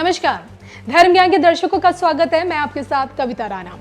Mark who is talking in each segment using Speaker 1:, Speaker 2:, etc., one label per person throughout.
Speaker 1: नमस्कार, धर्म ज्ञान के दर्शकों का स्वागत है। मैं आपके साथ कविता राणा।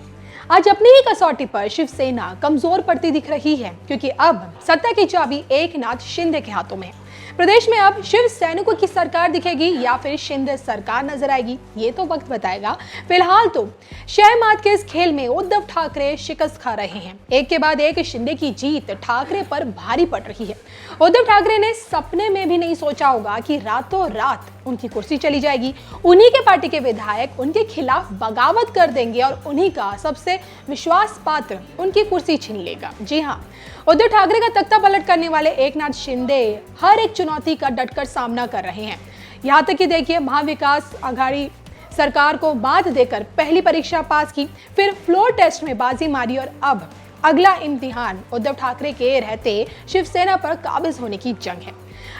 Speaker 1: आज अपनी ही कसौटी पर शिवसेना कमजोर पड़ती दिख रही है, क्योंकि अब सत्ता की चाबी एकनाथ शिंदे के हाथों में है। प्रदेश में अब शिव सैनिकों की सरकार दिखेगी या फिर शिंदे सरकार नजर आएगी, ये तो वक्त बताएगा। फिलहाल तो शह मात के इस खेल में उद्धव ठाकरे शिकस्त खा रहे हैं। एक के बाद एक शिंदे की जीत ठाकरे पर भारी पड़ रही है। उद्धव ठाकरे ने सपने में भी नहीं सोचा होगा कि रातों रात उनकी कुर्सी चली जाएगी। उन्हीं के पार्टी के विधायक उनके खिलाफ बगावत कर देंगे और उन्हीं का सबसे विश्वास पात्र उनकी कुर्सी छीन लेगा। जी हाँ, उद्धव ठाकरे का तख्ता पलट करने वाले एकनाथ शिंदे हर एक चुनौती का डटकर सामना कर रहे हैं। यहाँ तक कि देखिए, महाविकास आघाड़ी सरकार को बात देकर पहली परीक्षा पास की, फिर फ्लोर टेस्ट में बाजी मारी और अब अगला इम्तिहान उद्धव ठाकरे के रहते शिवसेना पर काबिज होने की जंग है।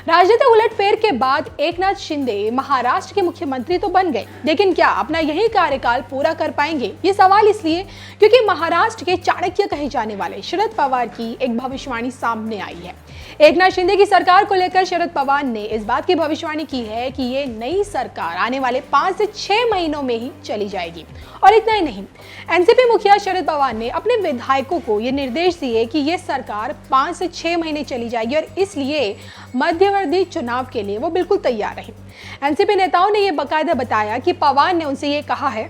Speaker 1: राजनीतिक उलटफेर के बाद एकनाथ शिंदे महाराष्ट्र के मुख्यमंत्री तो बन गए, लेकिन क्या अपना यही कार्यकाल पूरा कर पाएंगे? ये सवाल इसलिए क्योंकि महाराष्ट्र के चाणक्य कहे जाने वाले शरद पवार की एक भविष्यवाणी सामने आई है। एकनाथ शिंदे की सरकार को लेकर शरद पवार ने इस बात की भविष्यवाणी की है कि ये नई सरकार आने वाले 5 से 6 महीनों में ही चली जाएगी। और इतना ही नहीं, एनसीपी मुखिया शरद पवार ने अपने विधायकों को ये निर्देश दिए कि ये सरकार 5 से 6 महीने चली जाएगी और इसलिए मध्यवर्ती चुनाव के लिए वो बिल्कुल तैयार रहे। एनसीपी नेताओं ने ये बाकायदा बताया कि पवार ने उनसे ये कहा है,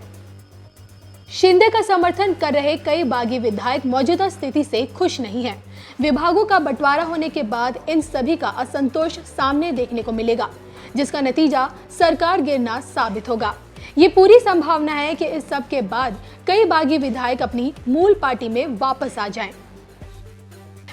Speaker 1: शिंदे का समर्थन कर रहे कई बागी विधायक मौजूदा स्थिति से खुश नहीं हैं। विभागों का बंटवारा होने के बाद इन सभी का असंतोष सामने देखने को मिलेगा, जिसका नतीजा सरकार गिरना साबित होगा। ये पूरी संभावना है कि इस सब के बाद कई बागी विधायक अपनी मूल पार्टी में वापस आ जाएं।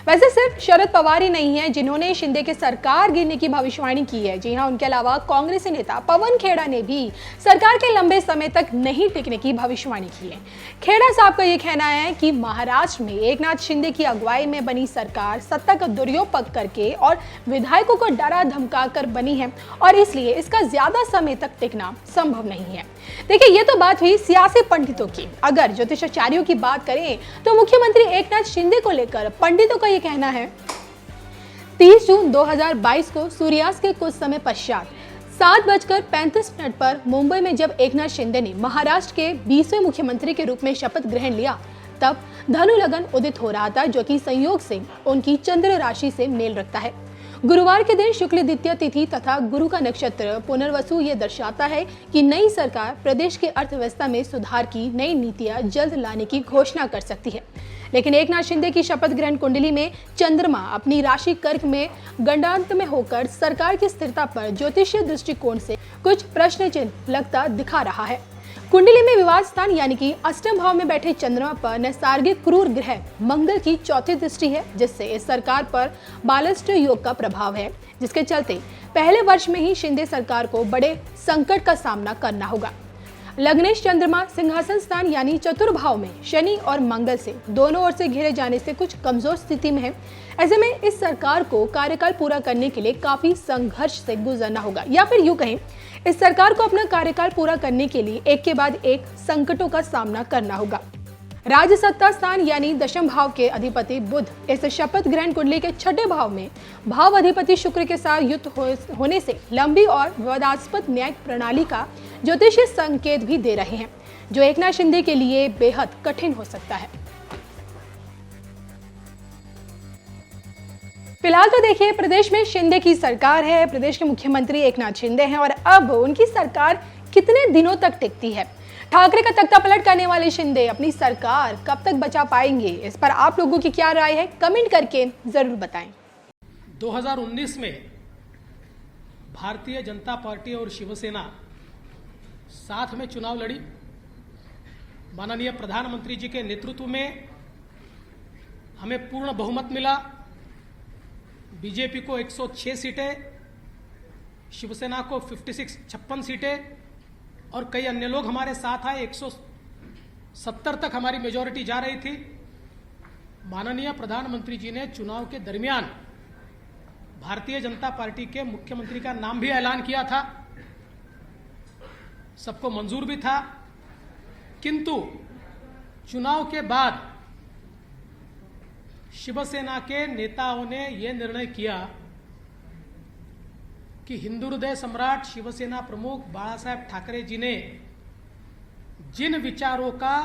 Speaker 1: वैसे सिर्फ शरद पवार ही नहीं है जिन्होंने शिंदे के सरकार गिरने की भविष्यवाणी की है। जी हाँ, उनके अलावा कांग्रेसी नेता पवन खेड़ा ने भी सरकार के लंबे समय तक नहीं टिकने की भविष्यवाणी की है। खेड़ा साहब का ये कहना है कि महाराष्ट्र में एकनाथ शिंदे की अगुवाई में बनी सरकार सत्ता का दुरुपयोग करके और विधायकों को डरा धमका कर बनी है और इसलिए इसका ज्यादा समय तक टिकना संभव नहीं है। देखिए, ये तो बात हुई सियासी पंडितों की। अगर ज्योतिषाचार्यों की बात करें तो मुख्यमंत्री एकनाथ शिंदे को लेकर पंडितों का ये कहना है, 30 जून 2022 को सूर्यास्त के कुछ समय पश्चात 7:35 पर मुंबई में जब एकनाथ शिंदे ने महाराष्ट्र के 20वें मुख्यमंत्री के रूप में शपथ ग्रहण लिया, तब धनु लगन उदित हो रहा था, जो कि संयोग से उनकी चंद्र राशि से मेल रखता है। गुरुवार के दिन शुक्ल द्वितीय तिथि तथा गुरु का नक्षत्र पुनर्वसु ये दर्शाता है कि नई सरकार प्रदेश की अर्थव्यवस्था में सुधार की नई नीतियां जल्द लाने की घोषणा कर सकती है। लेकिन एकनाथ शिंदे की शपथ ग्रहण कुंडली में चंद्रमा अपनी राशि कर्क में गंडांत में होकर सरकार की स्थिरता पर ज्योतिषीय दृष्टिकोण से कुछ प्रश्न चिन्ह लगता दिखा रहा है। कुंडली में विवाद स्थान यानी कि अष्टम भाव में बैठे चंद्रमा पर नैसर्गिक क्रूर ग्रह मंगल की चौथी दृष्टि है, जिससे इस सरकार पर बालस्ट योग का प्रभाव है, जिसके चलते पहले वर्ष में ही शिंदे सरकार को बड़े संकट का सामना करना होगा। लग्नेश चंद्रमा सिंहासन स्थान यानी चतुर्भाव में शनि और मंगल से दोनों ओर से घिरे जाने से कुछ कमजोर स्थिति में है। ऐसे में इस सरकार को कार्यकाल पूरा करने के लिए काफी संघर्ष से गुजरना होगा, या फिर यूं कहें, इस सरकार को अपना कार्यकाल पूरा करने के लिए एक के बाद एक संकटों का सामना करना होगा। राज्य सत्ता स्थान यानी दशम भाव के अधिपति बुध इस शपथ ग्रहण कुंडली के 6ठे भाव में भाव अधिपति शुक्र के साथ युक्त होने से लंबी और विवादास्पद न्यायिक प्रणाली का ज्योतिषीय संकेत भी दे रहे हैं, जो एकनाथ शिंदे के लिए बेहद कठिन हो सकता है। फिलहाल तो देखिए, प्रदेश में शिंदे की सरकार है, प्रदेश के मुख्यमंत्री एकनाथ शिंदे हैं और अब उनकी सरकार कितने दिनों तक टिकती है? ठाकरे का तख्ता पलट करने वाले शिंदे अपनी सरकार कब तक बचा पाएंगे? इस पर आप लोगों की क्या राय है? कमेंट करके जरूर बताएं।
Speaker 2: 2019 में भारतीय जनता पार्टी और शिवसेना साथ में चुनाव लड़ी। माननीय प्रधानमंत्री जी के नेतृत्व में हमें पूर्ण बहुमत मिला। बीजेपी को 106 सीटें, शिवसेना को 56 सीटें और कई अन्य लोग हमारे साथ आए। 170 तक हमारी मेजॉरिटी जा रही थी। माननीय प्रधानमंत्री जी ने चुनाव के दरमियान भारतीय जनता पार्टी के मुख्यमंत्री का नाम भी ऐलान किया था, सबको मंजूर भी था, किंतु चुनाव के बाद शिवसेना के नेताओं ने यह निर्णय किया कि हिंदू हृदय सम्राट शिवसेना प्रमुख बाळासाहेब ठाकरे जी ने जिन विचारों का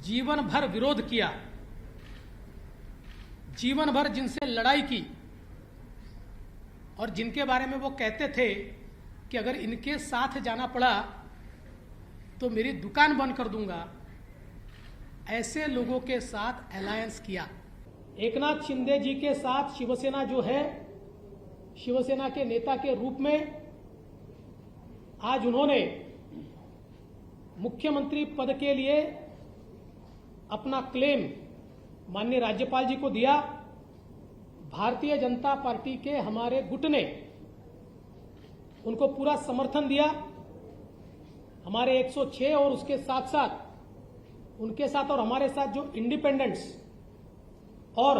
Speaker 2: जीवन भर विरोध किया, जीवन भर जिनसे लड़ाई की और जिनके बारे में वो कहते थे कि अगर इनके साथ जाना पड़ा तो मेरी दुकान बंद कर दूंगा, ऐसे लोगों के साथ अलायंस किया। एकनाथ शिंदे जी के साथ शिवसेना जो है, शिवसेना के नेता के रूप में आज उन्होंने मुख्यमंत्री पद के लिए अपना क्लेम माननीय राज्यपाल जी को दिया। भारतीय जनता पार्टी के हमारे गुट ने उनको पूरा समर्थन दिया। हमारे 106 और उसके साथ साथ उनके साथ और हमारे साथ जो इंडिपेंडेंट्स और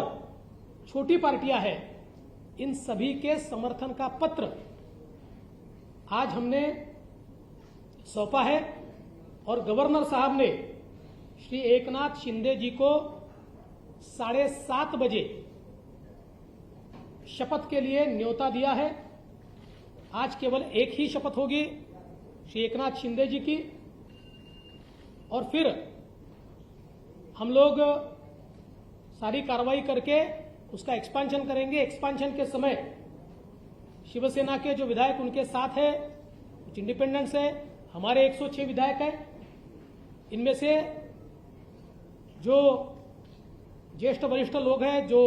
Speaker 2: छोटी पार्टियां हैं, इन सभी के समर्थन का पत्र आज हमने सौंपा है और गवर्नर साहब ने श्री एकनाथ शिंदे जी को 7:30 बजे शपथ के लिए न्योता दिया है। आज केवल एक ही शपथ होगी श्री एकनाथ शिंदे जी की, और फिर हम लोग सारी कार्रवाई करके उसका एक्सपांशन करेंगे। एक्सपांशन के समय शिवसेना के जो विधायक उनके साथ है, कुछ इंडिपेंडेंट्स है, हमारे 106 विधायक हैं। इनमें से जो ज्येष्ठ वरिष्ठ लोग हैं जो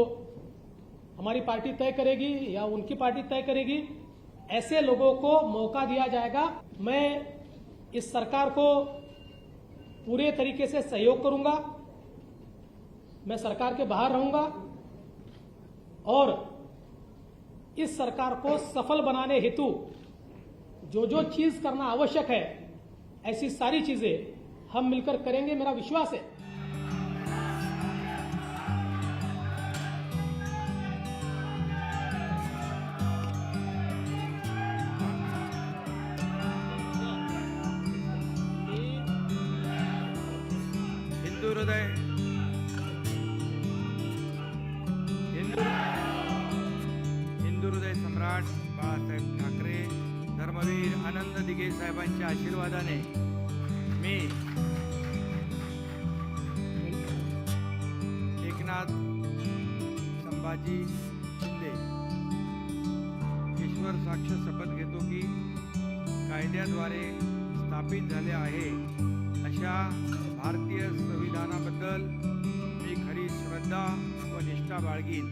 Speaker 2: हमारी पार्टी तय करेगी या उनकी पार्टी तय करेगी, ऐसे लोगों को मौका दिया जाएगा। मैं इस सरकार को पूरे तरीके से सहयोग करूंगा, मैं सरकार के बाहर रहूंगा और इस सरकार को सफल बनाने हेतु जो जो चीज करना आवश्यक है, ऐसी सारी चीजें हम मिलकर करेंगे, मेरा विश्वास है।
Speaker 3: हिंदू हृदय सम्राट बाळासाहेब ठाकरे, धर्मवीर आनंद दिघे साहेबांच्या आशीर्वादाने मी एकनाथ संभाजी शिंदे ईश्वर साक्ष शपथ घेतो की कायद्याद्वारे स्थापित झाले आहे अशा भारतीय संविधानाबद्दल मी खरी श्रद्धा व निष्ठा बाळगीन।